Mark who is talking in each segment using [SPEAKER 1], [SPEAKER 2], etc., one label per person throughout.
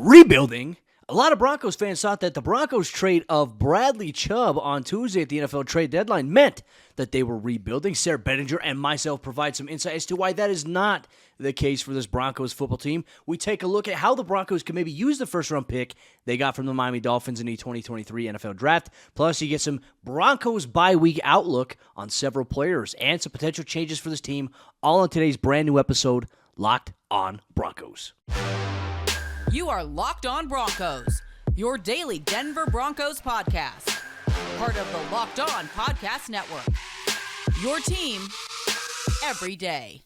[SPEAKER 1] rebuilding. A lot of Broncos fans thought that the Broncos trade of Bradley Chubb on Tuesday at the NFL trade deadline meant that they were rebuilding. Sayre, Bedinger, and myself provide some insight as to why that is not the case for this Broncos football team. We take a look at how the Broncos can maybe use the first-round pick they got from the Miami Dolphins in the 2023 NFL Draft. Plus, you get some Broncos bye-week outlook on several players and some potential changes for this team, all in today's brand-new episode, Locked on Broncos.
[SPEAKER 2] You are Locked on Broncos, your daily Denver Broncos podcast. Part of the Locked on Podcast Network. Your team every day.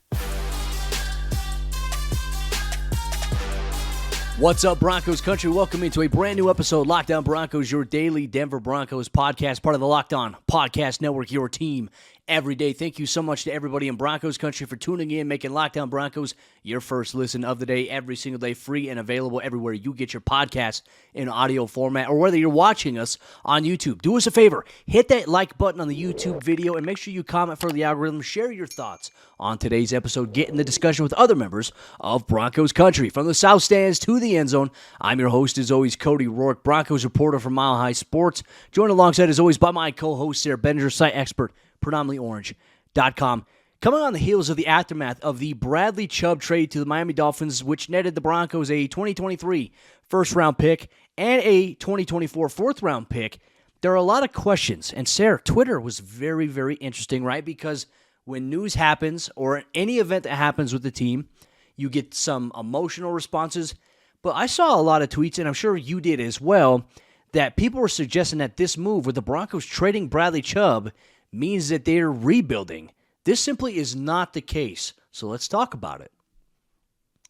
[SPEAKER 1] What's up, Broncos country? Welcome into a brand new episode, Locked on Broncos, your daily Denver Broncos podcast, part of the Locked on Podcast Network, your team every day. Thank you so much to everybody in Broncos country for tuning in, making Locked on Broncos your first listen of the day, every single day, free and available everywhere you get your podcasts in audio format, or whether you're watching us on YouTube. Do us a favor, hit that like button on the YouTube video, and make sure you comment for the algorithm. Share your thoughts on today's episode. Get in the discussion with other members of Broncos country. From the South Stands to the end zone, I'm your host, as always, Cody Roark, Broncos reporter for Mile High Sports. Joined alongside, as always, by my co-host, Sayre, Bedinger, site expert, predominantlyorange.com. Coming on the heels of the aftermath of the Bradley Chubb trade to the Miami Dolphins, which netted the Broncos a 2023 first-round pick and a 2024 fourth-round pick, there are a lot of questions. And Sayre, Twitter was very, very interesting, right? Because when news happens or any event that happens with the team, you get some emotional responses. But I saw a lot of tweets, and I'm sure you did as well, that people were suggesting that this move with the Broncos trading Bradley Chubb means that they're rebuilding. This simply is not the case. So let's talk about it.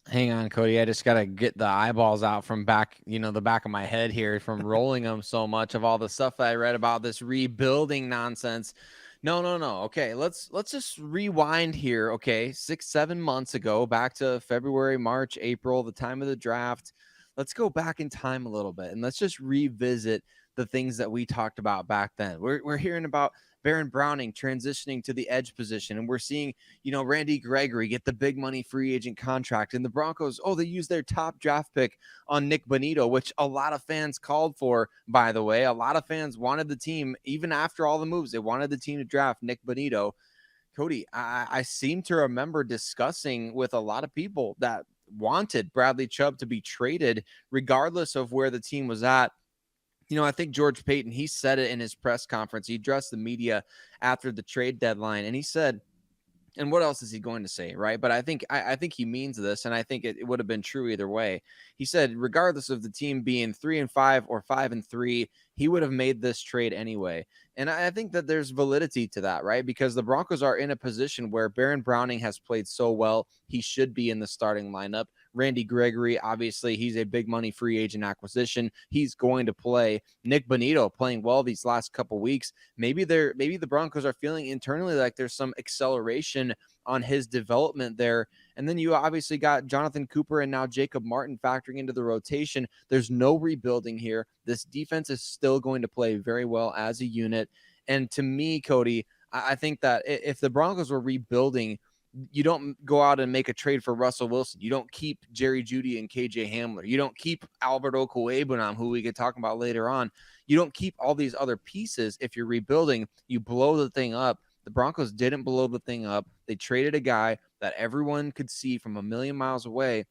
[SPEAKER 3] Hang on, Cody. I just got to get the eyeballs out from back, the back of my head here from rolling them so much of all the stuff that I read about this rebuilding nonsense. No. Okay, let's just rewind here. Okay, 6-7 months ago, back to February, March, April, the time of the draft. Let's go back in time a little bit and let's just revisit the things that we talked about back then. We're hearing about Baron Browning transitioning to the edge position, and we're seeing, Randy Gregory get the big money free agent contract, and the Broncos, they used their top draft pick on Nik Bonitto, which a lot of fans called for, by the way. A lot of fans wanted the team, even after all the moves, they wanted the team to draft Nik Bonitto. Cody, I seem to remember discussing with a lot of people that wanted Bradley Chubb to be traded regardless of where the team was at. I think George Paton, he said it in his press conference. He addressed the media after the trade deadline, and he said, and what else is he going to say, right? But I think he means this, and I think it would have been true either way. He said, regardless of the team being 3-5 or 5-3, he would have made this trade anyway. And I think that there's validity to that, right? Because the Broncos are in a position where Baron Browning has played so well, he should be in the starting lineup. Randy Gregory, obviously, he's a big money free agent acquisition. He's going to play. Nik Bonitto playing well these last couple weeks. Maybe the Broncos are feeling internally like there's some acceleration on his development there. And then you obviously got Jonathan Cooper and now Jacob Martin factoring into the rotation. There's no rebuilding here. This defense is still going to play very well as a unit. And to me, Cody, I think that if the Broncos were rebuilding, you don't go out and make a trade for Russell Wilson. You don't keep Jerry Jeudy and KJ Hamler. You don't keep Albert Okwuegbunam, who we could talk about later on. You don't keep all these other pieces if you're rebuilding. You blow the thing up. The Broncos didn't blow the thing up. They traded a guy that everyone could see from a million miles away.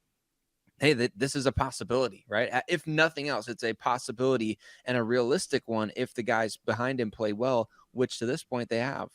[SPEAKER 3] Hey, this is a possibility, right? If nothing else, it's a possibility and a realistic one if the guys behind him play well, which to this point they have.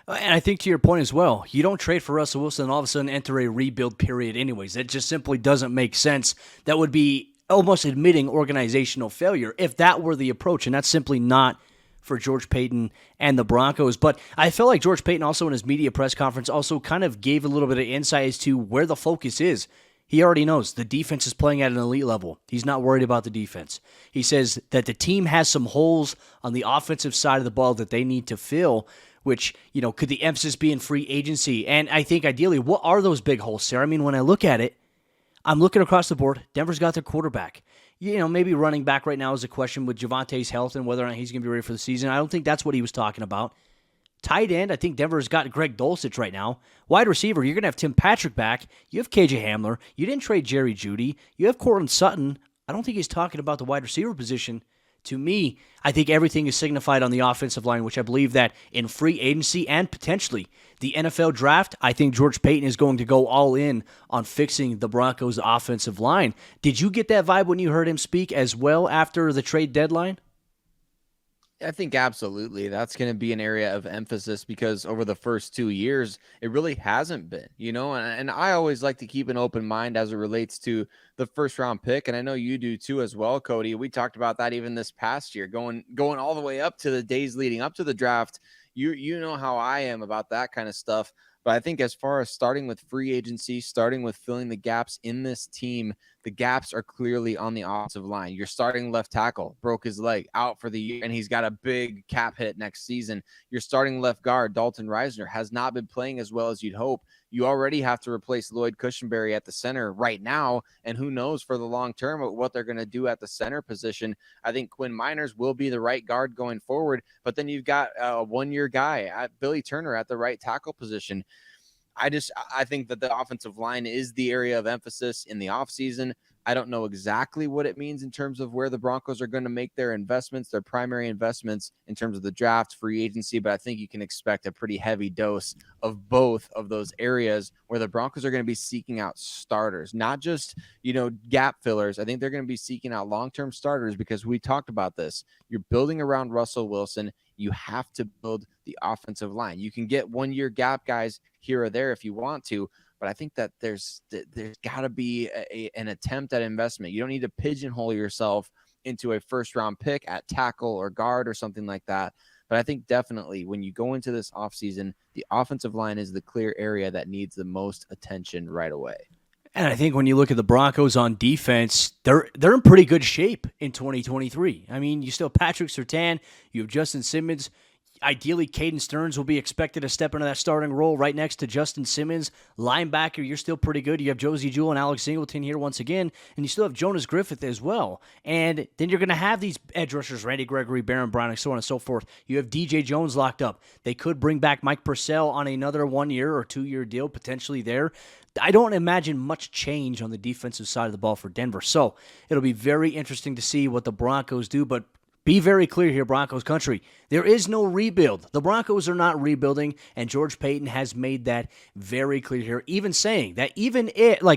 [SPEAKER 1] And I think to your point as well, you don't trade for Russell Wilson and all of a sudden enter a rebuild period anyways. That just simply doesn't make sense. That would be almost admitting organizational failure if that were the approach, and that's simply not for George Paton and the Broncos. But I feel like George Paton also in his media press conference also kind of gave a little bit of insight as to where the focus is. He already knows the defense is playing at an elite level. He's not worried about the defense. He says that the team has some holes on the offensive side of the ball that they need to fill, which, could the emphasis be in free agency? And I think ideally, what are those big holes, Sayre? I mean, when I look at it, I'm looking across the board. Denver's got their quarterback. Maybe running back right now is a question with Javante's health and whether or not he's going to be ready for the season. I don't think that's what he was talking about. Tight end, I think Denver's got Greg Dulcich right now. Wide receiver, you're going to have Tim Patrick back. You have KJ Hamler. You didn't trade Jerry Jeudy. You have Courtland Sutton I don't think he's talking about the wide receiver position. To me, I think everything is signified on the offensive line, which I believe that in free agency and potentially the NFL draft, I think George Paton is going to go all in on fixing the Broncos' offensive line. Did you get that vibe when you heard him speak as well after the trade deadline?
[SPEAKER 3] I think absolutely that's going to be an area of emphasis because over the first 2 years, it really hasn't been, and I always like to keep an open mind as it relates to the first round pick. And I know you do too, as well, Cody. We talked about that even this past year, going all the way up to the days leading up to the draft. You know how I am about that kind of stuff. But I think as far as starting with free agency, starting with filling the gaps in this team, the gaps are clearly on the offensive line. Your starting left tackle broke his leg out for the year, and he's got a big cap hit next season. Your starting left guard, Dalton Reisner, has not been playing as well as you'd hope. You already have to replace Lloyd Cushenberry at the center right now, and who knows for the long term what they're going to do at the center position. I think Quinn Miners will be the right guard going forward, but then you've got a one-year guy at Billy Turner at the right tackle position. I think that the offensive line is the area of emphasis in the offseason. I don't know exactly what it means in terms of where the Broncos are going to make their investments, their primary investments in terms of the draft, free agency, but I think you can expect a pretty heavy dose of both of those areas where the Broncos are going to be seeking out starters, not just, gap fillers. I think they're going to be seeking out long-term starters because we talked about this. You're building around Russell Wilson. You have to build the offensive line. You can get one-year gap guys here or there if you want to, but I think that there's got to be an attempt at investment. You don't need to pigeonhole yourself into a first-round pick at tackle or guard or something like that. But I think definitely when you go into this offseason, the offensive line is the clear area that needs the most attention right away.
[SPEAKER 1] And I think when you look at the Broncos on defense, they're in pretty good shape in 2023. I mean, you still have Patrick Surtain, you have Justin Simmons. Ideally, Caden Stearns will be expected to step into that starting role right next to Justin Simmons. Linebacker, you're still pretty good. You have Josie Jewell and Alex Singleton here once again, and you still have Jonas Griffith as well. And then you're going to have these edge rushers, Randy Gregory, Baron Brown, and so on and so forth. You have DJ Jones locked up. They could bring back Mike Purcell on another 1-year or 2-year deal potentially there. I don't imagine much change on the defensive side of the ball for Denver. So it'll be very interesting to see what the Broncos do, but be very clear here, Broncos country. There is no rebuild. The Broncos are not rebuilding, and George Paton has made that very clear here, even saying that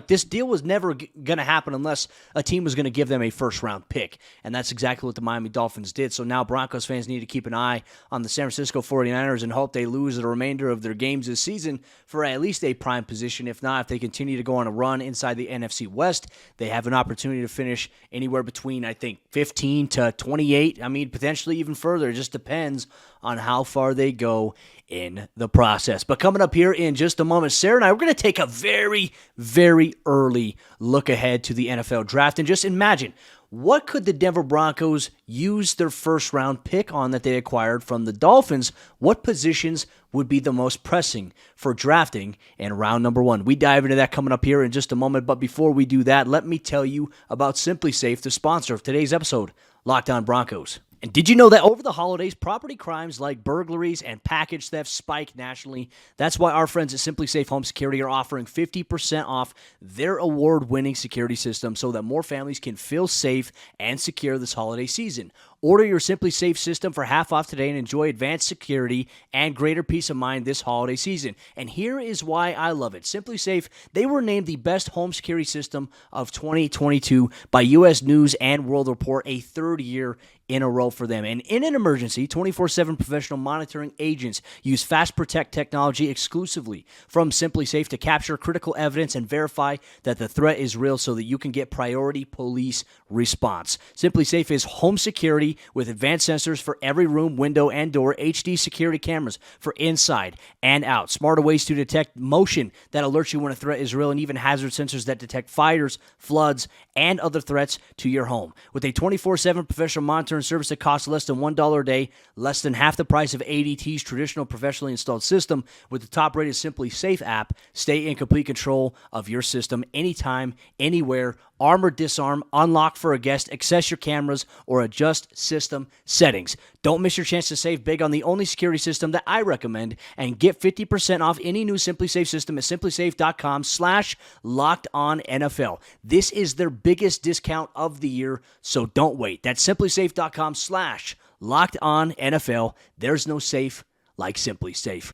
[SPEAKER 1] this deal was never going to happen unless a team was going to give them a first-round pick, and that's exactly what the Miami Dolphins did. So now Broncos fans need to keep an eye on the San Francisco 49ers and hope they lose the remainder of their games this season for at least a prime position. If not, if they continue to go on a run inside the NFC West, they have an opportunity to finish anywhere between, I think, 15 to 28. I mean, potentially even further. It just depends on how far they go in the process. But coming up here in just a moment, Sayre and I, we're going to take a very, very early look ahead to the NFL draft. And just imagine, what could the Denver Broncos use their first-round pick on that they acquired from the Dolphins? What positions would be the most pressing for drafting in round number 1? We dive into that coming up here in just a moment. But before we do that, let me tell you about Simply Safe, the sponsor of today's episode, Locked On Broncos. And did you know that over the holidays, property crimes like burglaries and package theft spike nationally? That's why our friends at Simply Safe Home Security are offering 50% off their award-winning security system so that more families can feel safe and secure this holiday season. Order your Simply Safe system for half off today and enjoy advanced security and greater peace of mind this holiday season. And here is why I love it. Simply Safe, they were named the best home security system of 2022 by U.S. News and World Report, a third year in a row for them. And in an emergency, 24/7 professional monitoring agents use Fast Protect technology exclusively from Simply Safe to capture critical evidence and verify that the threat is real so that you can get priority police response. Simply Safe is home security with advanced sensors for every room, window, and door, HD security cameras for inside and out, smarter ways to detect motion that alerts you when a threat is real, and even hazard sensors that detect fires, floods, and other threats to your home. With a 24/7 professional monitoring service that costs less than $1 a day, less than half the price of ADT's traditional professionally installed system, with the top-rated Simply Safe app, stay in complete control of your system anytime, anywhere, arm or disarm, unlock for a guest, access your cameras, or adjust system settings. Don't miss your chance to save big on the only security system that I recommend, and get 50% off any new SimpliSafe system at simplysafe.com/LockedOnNFL. This is their biggest discount of the year, so don't wait. That's simplysafe.com/LockedOnNFL. There's no safe like SimpliSafe.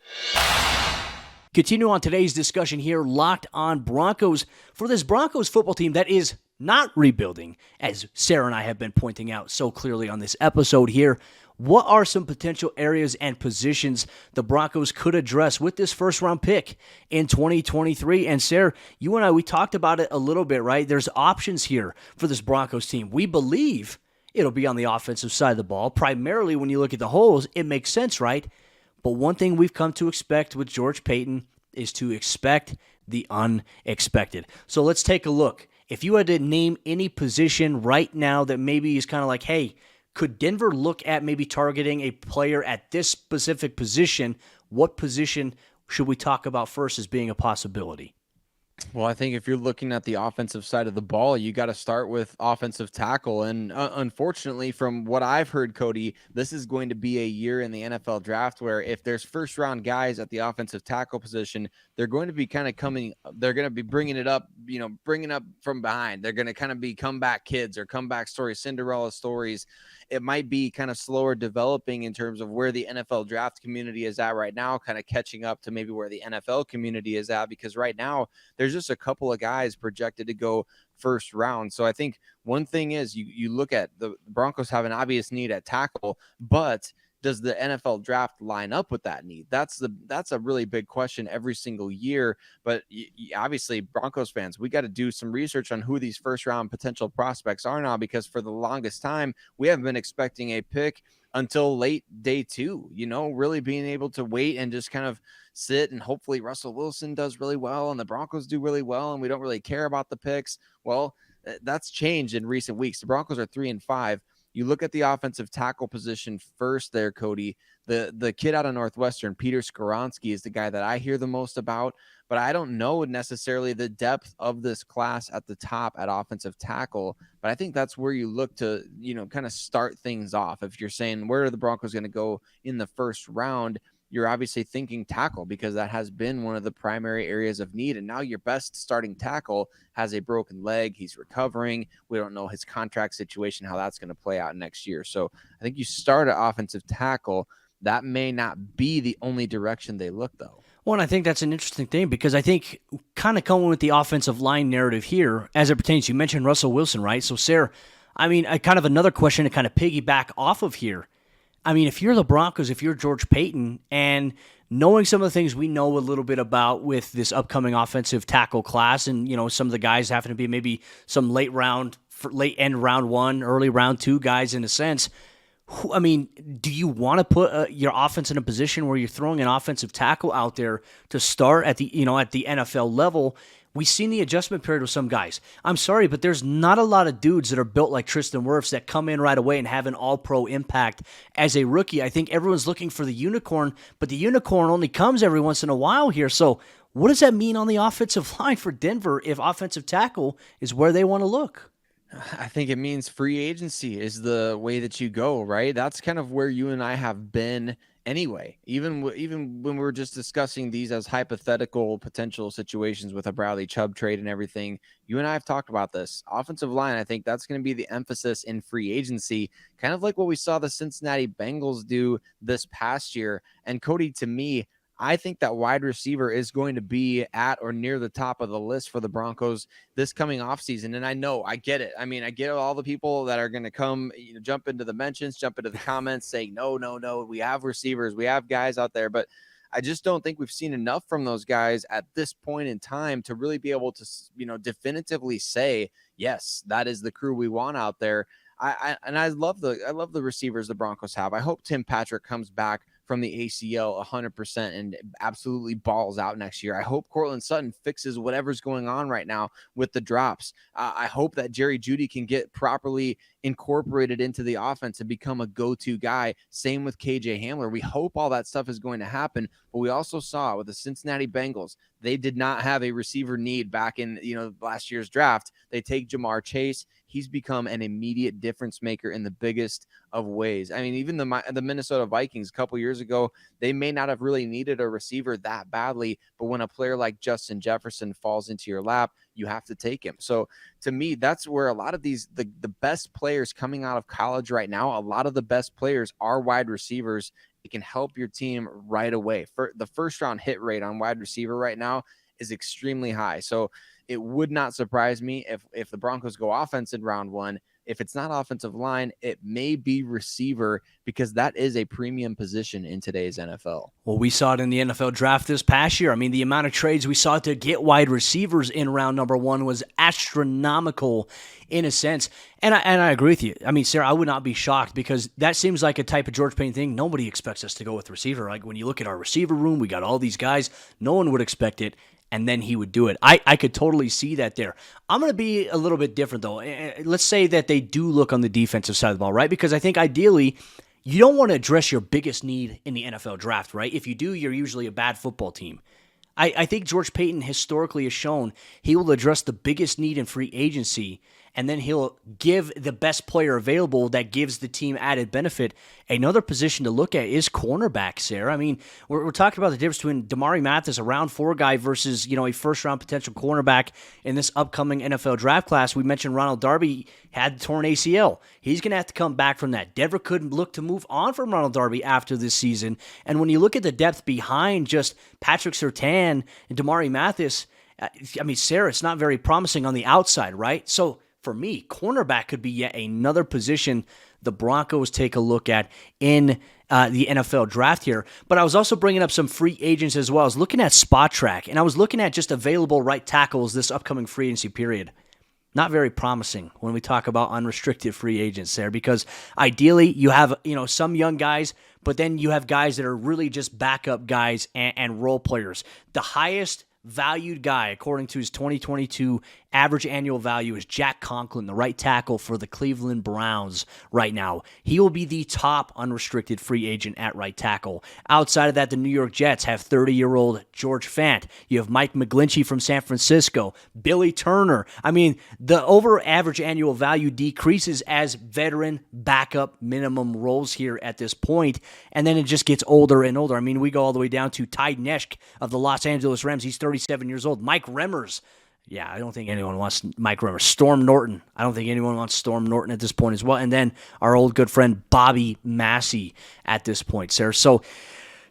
[SPEAKER 1] Continue on today's discussion here, Locked On Broncos, for this Broncos football team that is not rebuilding, as Sayre and I have been pointing out so clearly on this episode here. What are some potential areas and positions the Broncos could address with this first-round pick in 2023? And Sayre, you and I, we talked about it a little bit, right? There's options here for this Broncos team. We believe it'll be on the offensive side of the ball. Primarily, when you look at the holes, it makes sense, right? But one thing we've come to expect with George Paton is to expect the unexpected. So let's take a look. If you had to name any position right now that maybe is kind of like, hey, could Denver look at maybe targeting a player at this specific position? What position should we talk about first as being a possibility?
[SPEAKER 3] Well, I think if you're looking at the offensive side of the ball, you got to start with offensive tackle. And unfortunately, from what I've heard, Cody, this is going to be a year in the NFL draft where if there's first round guys at the offensive tackle position, they're going to be kind of they're going to be bringing it up, bringing up from behind. They're going to kind of be comeback kids or comeback stories, Cinderella stories. It might be kind of slower developing in terms of where the NFL draft community is at right now, kind of catching up to maybe where the NFL community is at, because right now there's just a couple of guys projected to go first round. So I think one thing is you look at the Broncos have an obvious need at tackle, but does the NFL draft line up with that need? That's a really big question every single year. But obviously, Broncos fans, we got to do some research on who these first round potential prospects are now, because for the longest time, we haven't been expecting a pick until late day 2, really being able to wait and just kind of sit and hopefully Russell Wilson does really well and the Broncos do really well and we don't really care about the picks. Well, that's changed in recent weeks. The Broncos are 3-5. You look at the offensive tackle position first there, Cody. The kid out of Northwestern, Peter Skoronski, is the guy that I hear the most about, but I don't know necessarily the depth of this class at the top at offensive tackle. But I think that's where you look to, kind of start things off. If you're saying where are the Broncos going to go in the first round, you're obviously thinking tackle, because that has been one of the primary areas of need. And now your best starting tackle has a broken leg. He's recovering. We don't know his contract situation, how that's going to play out next year. So I think you start at offensive tackle. That may not be the only direction they look, though.
[SPEAKER 1] Well, and I think that's an interesting thing, because I think kind of coming with the offensive line narrative here as it pertains, you mentioned Russell Wilson, right? So, Sayre, kind of another question to kind of piggyback off of here. If you're the Broncos, if you're George Paton, and knowing some of the things we know a little bit about with this upcoming offensive tackle class, and, some of the guys happen to be maybe some late end round 1, early round 2 guys in a sense, do you want to put your offense in a position where you're throwing an offensive tackle out there to start at the NFL level? We've seen the adjustment period with some guys. I'm sorry, but there's not a lot of dudes that are built like Tristan Wirfs that come in right away and have an all-pro impact as a rookie. I think everyone's looking for the unicorn, but the unicorn only comes every once in a while here. So what does that mean on the offensive line for Denver if offensive tackle is where they want to look?
[SPEAKER 3] I think it means free agency is the way that you go, right? That's kind of where you and I have been anyway. Even when we were just discussing these as hypothetical potential situations with a Bradley Chubb trade and everything, you and I have talked about this. Offensive line, I think that's going to be the emphasis in free agency, kind of like what we saw the Cincinnati Bengals do this past year. And Cody, to me, I think that wide receiver is going to be at or near the top of the list for the Broncos this coming offseason. And I get it. I get all the people that are going to come, jump into the mentions, jump into the comments saying, no, we have receivers, we have guys out there. But I just don't think we've seen enough from those guys at this point in time to really be able to, definitively say, yes, that is the crew we want out there. I love the receivers the Broncos have. I hope Tim Patrick comes back from the ACL 100% and absolutely balls out next year. I hope Cortland Sutton fixes whatever's going on right now with the drops. I hope that Jerry Jeudy can get properly incorporated into the offense and become a go-to guy. Same with KJ Hamler. We hope all that stuff is going to happen, but we also saw with the Cincinnati Bengals, they did not have a receiver need back in, last year's draft. They take Jamar Chase. He's become an immediate difference maker in the biggest of ways. I mean, even the Minnesota Vikings a couple years ago, they may not have really needed a receiver that badly, but when a player like Justin Jefferson falls into your lap, you have to take him. So to me, that's where a lot of the best players coming out of college right now, a lot of the best players are wide receivers. It can help your team right away. For the first round hit rate on wide receiver right now is extremely high. So it would not surprise me if the Broncos go offense in round one. If it's not offensive line, it may be receiver, because that is a premium position in today's NFL.
[SPEAKER 1] Well, we saw it in the NFL draft this past year. I mean, the amount of trades we saw to get wide receivers in round number one was astronomical in a sense. And I agree with you. I mean, Sarah, I would not be shocked, because that seems like a type of George Paton thing. Nobody expects us to go with receiver. Like when you look at our receiver room, we got all these guys. No one would expect it. And then he would do it. I could totally see that there. I'm going to be a little bit different, though. Let's say that they do look on the defensive side of the ball, right? Because I think ideally, you don't want to address your biggest need in the NFL draft, right? If you do, you're usually a bad football team. I think George Paton historically has shown he will address the biggest need in free agency, and then he'll give the best player available that gives the team added benefit. Another position to look at is cornerback, Sarah. I mean, we're talking about the difference between Damari Mathis, a round 4 guy, versus, a first-round potential cornerback in this upcoming NFL draft class. We mentioned Ronald Darby had torn ACL. He's going to have to come back from that. Denver could look to move on from Ronald Darby after this season. And when you look at the depth behind just Patrick Surtain and Damari Mathis, I mean, Sarah, it's not very promising on the outside, right? So for me, cornerback could be yet another position the Broncos take a look at in the NFL draft here. But I was also bringing up some free agents as well. I was looking at Spot Track, and I was looking at just available right tackles this upcoming free agency period. Not very promising when we talk about unrestricted free agents there, because ideally you have, some young guys, but then you have guys that are really just backup guys and role players. The highest valued guy, according to his 2022 average annual value, is Jack Conklin, the right tackle for the Cleveland Browns right now. He will be the top unrestricted free agent at right tackle. Outside of that, the New York Jets have 30-year-old George Fant. You have Mike McGlinchey from San Francisco, Billy Turner. I mean, the over average annual value decreases as veteran backup minimum roles here at this point, and then it just gets older and older. I mean, we go all the way down to Ty Neschke of the Los Angeles Rams. He's 37 years old. Mike Remmers. Yeah, I don't think anyone wants Mike Remmers. Storm Norton. I don't think anyone wants Storm Norton at this point as well. And then our old good friend Bobby Massey at this point, Sarah. So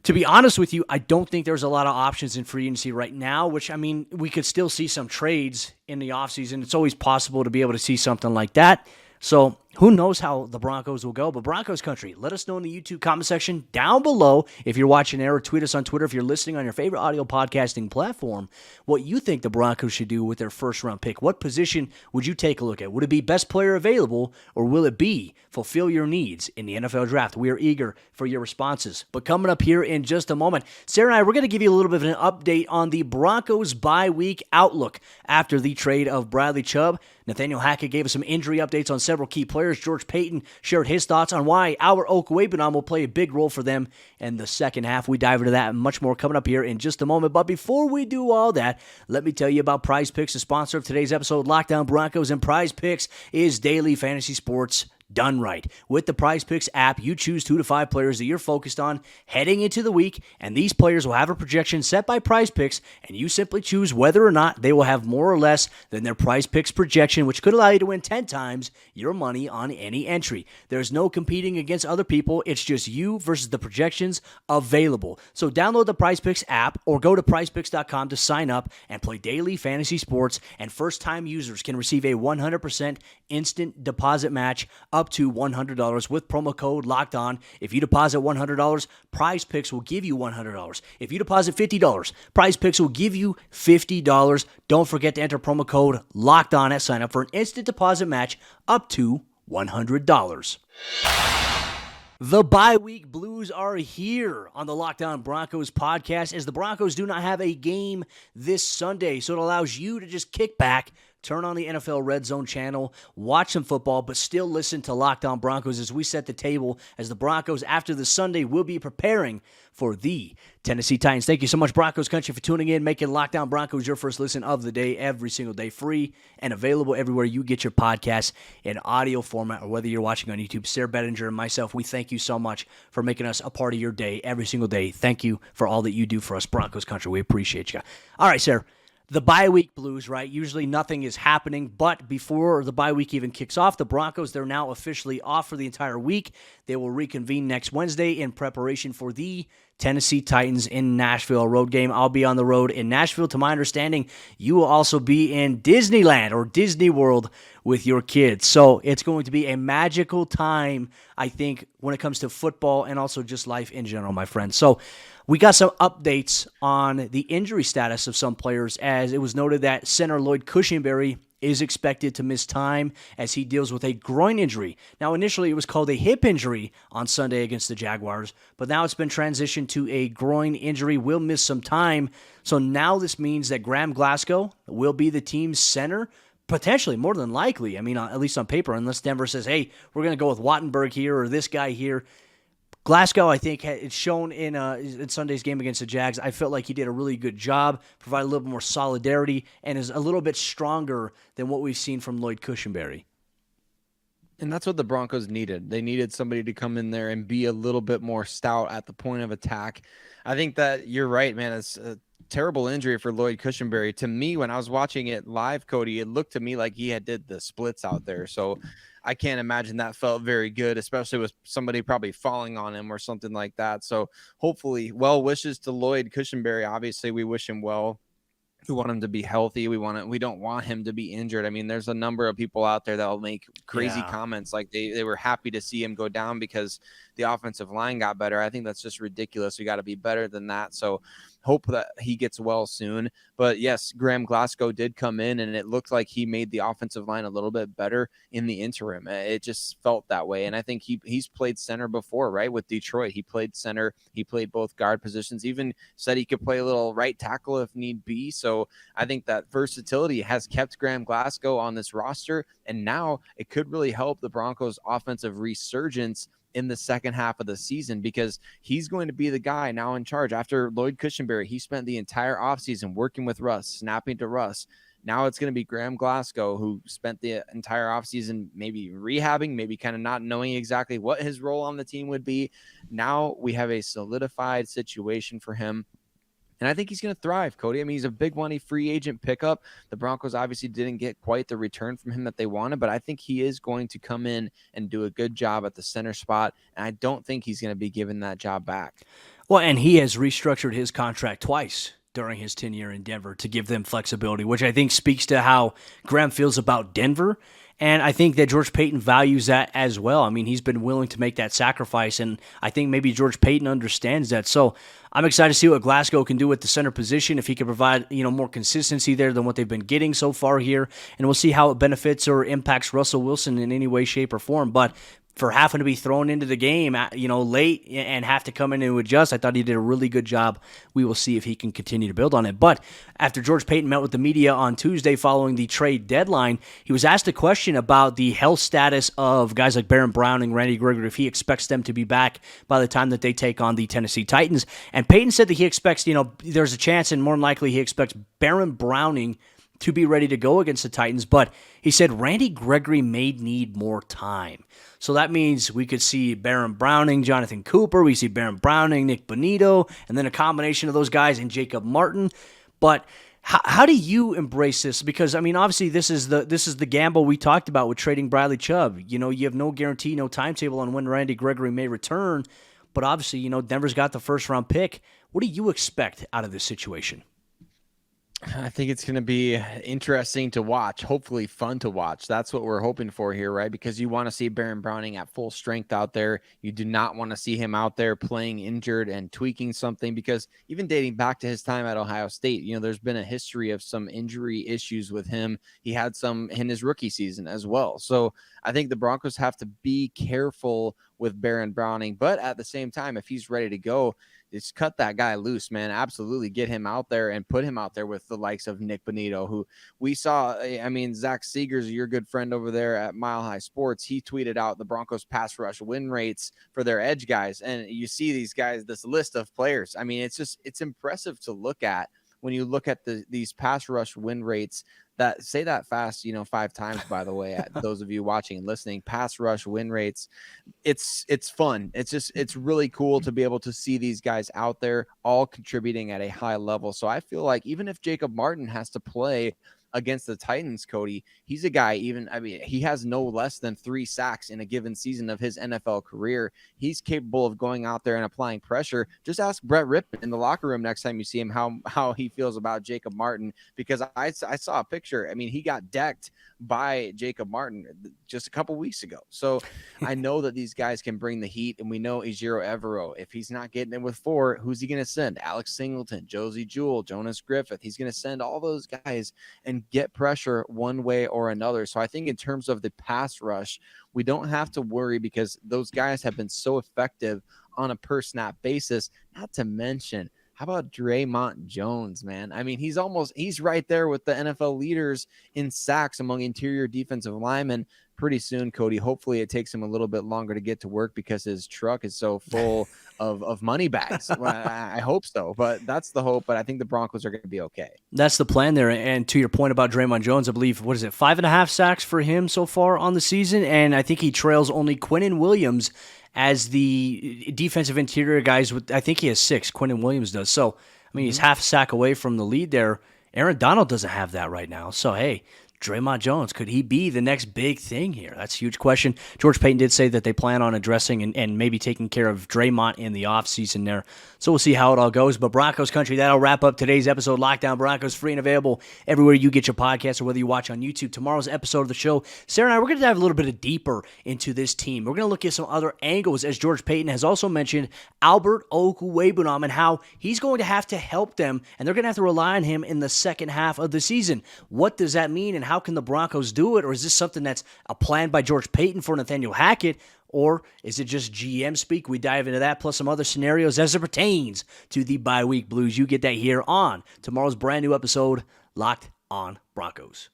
[SPEAKER 1] to be honest with you, I don't think there's a lot of options in free agency right now, which, I mean, we could still see some trades in the offseason. It's always possible to be able to see something like that. So who knows how the Broncos will go, but Broncos country, let us know in the YouTube comment section down below. If you're watching there, or tweet us on Twitter, if you're listening on your favorite audio podcasting platform, what you think the Broncos should do with their first-round pick. What position would you take a look at? Would it be best player available, or will it be fulfill your needs in the NFL draft? We are eager for your responses. But coming up here in just a moment, Sarah and I, we're going to give you a little bit of an update on the Broncos bye week outlook after the trade of Bradley Chubb. Nathaniel Hackett gave us some injury updates on several key players. George Paton shared his thoughts on why our Okwebunom will play a big role for them in the second half. We dive into that and much more coming up here in just a moment. But before we do all that, let me tell you about Prize Picks, the sponsor of today's episode, Lockdown Broncos. And Prize Picks is daily fantasy sports done right. With the Prize Picks app, you choose 2 to 5 players that you're focused on heading into the week, and these players will have a projection set by Prize Picks, and you simply choose whether or not they will have more or less than their Prize Picks projection, which could allow you to win 10 times your money on any entry. There's no competing against other people. It's just you versus the projections available. So download the Prize Picks app or go to prizepicks.com to sign up and play daily fantasy sports, and first-time users can receive a 100% instant deposit match up to $100 with promo code Locked On. If you deposit $100, Prize Picks will give you $100. If you deposit $50, Prize Picks will give you $50. Don't forget to enter promo code Locked On at sign up for an instant deposit match up to $100. The bye week blues are here on the Locked On Broncos podcast, as the Broncos do not have a game this Sunday. So it allows you to just kick back, turn on the NFL Red Zone channel, watch some football, but still listen to Locked On Broncos as we set the table, as the Broncos, after the Sunday, will be preparing for the Tennessee Titans. Thank you so much, Broncos Country, for tuning in, making Locked On Broncos your first listen of the day, every single day, free and available everywhere you get your podcasts in audio format, or whether you're watching on YouTube. Sayre, Bedinger, and myself, we thank you so much for making us a part of your day every single day. Thank you for all that you do for us, Broncos Country. We appreciate you. All right, Sayre. The bye week blues, right? Usually nothing is happening, but before the bye week even kicks off, the Broncos, they're now officially off for the entire week. They will reconvene next Wednesday in preparation for the Tennessee Titans in Nashville, a road game. I'll be on the road in Nashville. To my understanding, you will also be in Disneyland or Disney World with your kids. So it's going to be a magical time, I think, when it comes to football and also just life in general, my friends. So we got some updates on the injury status of some players, as it was noted that center Lloyd Cushenberry is expected to miss time as he deals with a groin injury. Now, initially it was called a hip injury on Sunday against the Jaguars, but now it's been transitioned to a groin injury. Will miss some time. So now this means that Graham Glasgow will be the team's center, potentially, more than likely. I mean, at least on paper, unless Denver says, hey, we're going to go with Wattenberg here or this guy here. Glasgow, I think, it's shown in Sunday's game against the Jags. I felt like he did a really good job, provided a little more solidarity, and is a little bit stronger than what we've seen from Lloyd Cushenberry.
[SPEAKER 3] And that's what the Broncos needed. They needed somebody to come in there and be a little bit more stout at the point of attack. I think that you're right, man. It's a terrible injury for Lloyd Cushenberry. To me, when I was watching it live, Cody, it looked to me like he had did the splits out there. So I can't imagine that felt very good, especially with somebody probably falling on him or something like that. So hopefully, well wishes to Lloyd Cushenberry. Obviously, we wish him well. We want him to be healthy. We don't want him to be injured. I mean, there's a number of people out there that will make crazy comments like they were happy to see him go down because the offensive line got better. I think that's just ridiculous. We got to be better than that. So hope that he gets well soon. But yes, Graham Glasgow did come in, and it looked like he made the offensive line a little bit better in the interim. It just felt that way. And I think he's played center before, right? With Detroit, he played center. He played both guard positions, even said he could play a little right tackle if need be. So I think that versatility has kept Graham Glasgow on this roster. And now it could really help the Broncos' offensive resurgence in the second half of the season, because he's going to be the guy now in charge. After Lloyd Cushenberry, he spent the entire offseason working with Russ, snapping to Russ. Now it's going to be Graham Glasgow, who spent the entire offseason maybe rehabbing, maybe kind of not knowing exactly what his role on the team would be. Now we have a solidified situation for him. And I think he's going to thrive, Cody. I mean, he's a big money free agent pickup. The Broncos obviously didn't get quite the return from him that they wanted, but I think he is going to come in and do a good job at the center spot. And I don't think he's going to be given that job back.
[SPEAKER 1] Well, and he has restructured his contract twice during his tenure in Denver to give them flexibility, which I think speaks to how Graham feels about Denver. And I think that George Paton values that as well. I mean, he's been willing to make that sacrifice, and I think maybe George Paton understands that. So I'm excited to see what Glasgow can do at the center position, if he can provide, more consistency there than what they've been getting so far here. And we'll see how it benefits or impacts Russell Wilson in any way, shape, or form. But for having to be thrown into the game, late and have to come in and adjust, I thought he did a really good job. We will see if he can continue to build on it. But after George Paton met with the media on Tuesday following the trade deadline, he was asked a question about the health status of guys like Baron Browning, Randy Gregory, if he expects them to be back by the time that they take on the Tennessee Titans. And Paton said that he expects, there's a chance, and more than likely he expects Baron Browning to be ready to go against the Titans, but he said Randy Gregory may need more time. So that means we could see Baron Browning, Jonathan Cooper, we see Baron Browning, Nick Bonito, and then a combination of those guys and Jacob Martin. But how do you embrace this? Because, obviously this is the gamble we talked about with trading Bradley Chubb. You have no guarantee, no timetable on when Randy Gregory may return, but obviously, Denver's got the first-round pick. What do you expect out of this situation?
[SPEAKER 3] I think it's going to be interesting to watch, hopefully fun to watch. That's what we're hoping for here, right? Because you want to see Baron Browning at full strength out there. You do not want to see him out there playing injured and tweaking something, because even dating back to his time at Ohio State, there's been a history of some injury issues with him. He had some in his rookie season as well. So I think the Broncos have to be careful with Baron Browning. But at the same time, if he's ready to go, just cut that guy loose, man. Absolutely get him out there and put him out there with the likes of Nick Bonito, who we saw. I mean, Zach Seegers, your good friend over there at Mile High Sports, he tweeted out the Broncos pass rush win rates for their edge guys. And you see these guys, this list of players. I mean, it's impressive to look at when you look at these pass rush win rates. That say that fast, 5 times, by the way, at those of you watching and listening. Pass rush win rates, it's fun. It's really cool to be able to see these guys out there all contributing at a high level. So I feel like even if Jacob Martin has to play against the Titans, Cody, he's a guy, he has no less than 3 sacks in a given season of his NFL career. He's capable of going out there and applying pressure. Just ask Brett Rippon in the locker room next time you see him how he feels about Jacob Martin, because I saw a picture. I mean, he got decked by Jacob Martin just a couple weeks ago. So I know that these guys can bring the heat, and we know Ejiro Evero, if he's not getting it with 4, who's he going to send? Alex Singleton, Josie Jewell, Jonas Griffith. He's going to send all those guys and get pressure one way or another. So I think in terms of the pass rush, we don't have to worry because those guys have been so effective on a per snap basis. Not to mention, how about Draymond Jones, man? I mean, he's right there with the NFL leaders in sacks among interior defensive linemen. Pretty soon, Cody, hopefully it takes him a little bit longer to get to work because his truck is so full of money bags. Well, I hope so, but that's the hope. But I think the Broncos are going to be okay.
[SPEAKER 1] That's the plan there. And to your point about Draymond Jones, I believe, 5.5 sacks for him so far on the season? And I think he trails only Quinnen Williams as the defensive interior guys. I think he has 6. Quinnen Williams does. So, I mean, he's half a sack away from the lead there. Aaron Donald doesn't have that right now. So, hey, Draymond Jones, could he be the next big thing here? That's a huge question. George Paton did say that they plan on addressing and maybe taking care of Draymond in the offseason there. So we'll see how it all goes. But Broncos country, that'll wrap up today's episode. Lockdown Broncos, free and available everywhere you get your podcasts or whether you watch on YouTube. Tomorrow's episode of the show, Sayre and I, we're going to dive a little bit deeper into this team. We're going to look at some other angles, as George Paton has also mentioned, Albert Okwuegbunam, and how he's going to have to help them, and they're going to have to rely on him in the second half of the season. What does that mean, and how can the Broncos do it? Or is this something that's a plan by George Paton for Nathaniel Hackett? Or is it just GM speak? We dive into that, plus some other scenarios as it pertains to the bye week blues. You get that here on tomorrow's brand new episode, Locked on Broncos.